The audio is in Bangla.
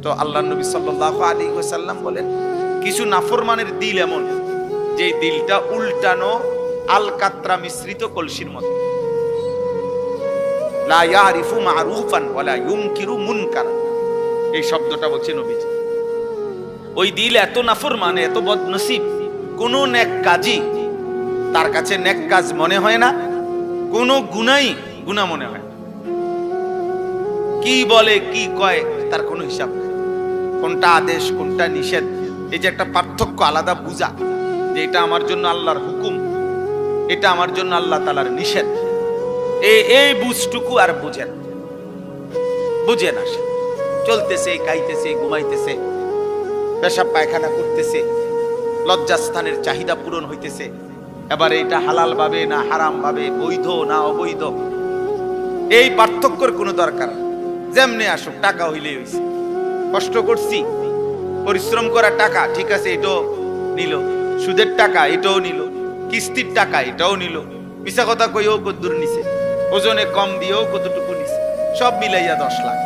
তো আল্লাহ নবী সাল্লাল্লাহু আলাইহি ওয়াসাল্লাম বলেন, কিছু নাফরমানের দিল এমন যে দিলটা উল্টানো আলকাত্রা মিশ্রিত কলসির মতো, লা ইয়ারিফু মারুফান ওয়ালা ইউনকিরু মুনকারা, এই শব্দটা বলছে নবীজি। ওই দিল এত নাফরমান, এত বদনসিব, কোন নেক কাজই তার কাছে নেক কাজ মনে হয় না, কোন গুনাই গুনাহ মনে হয় না, কি বলে কি কয় তার কোনো হিসাব নেই, কোনটা আদেশ কোনটা নিষেধ, এই যে একটা পার্থক্য আলাদা বুঝা, যে এটা আমার জন্য আল্লাহর হুকুম, এটা আমার জন্য আল্লাহ তাআলার নিষেধ, এই বুঝটুকু আর বুঝে না। সে চলতেছে, খাইতেছে, ঘুমাইতেছে, পেশাব পায়খানা করতেছে, লজ্জাস্থানের চাহিদা পূরণ হইতেছে, এবার এটা হালাল ভাবে না হারাম ভাবে, বৈধ না অবৈধ, এই পার্থক্যের কোনো দরকার, যেমনি আসুক টাকা হইলেই হইছে, কষ্ট করছি, পরিশ্রম করা টাকা, ঠিক আছে এটাও নিল, সুদের টাকা এটাও নিল, কিস্তির টাকা এটাও নিল, মিছা কথা কইও কদ্দুর নিছে, ওজনে কম দিয়েও কতটুকু নিছে, সব মিলাইয়া 10 লাখ।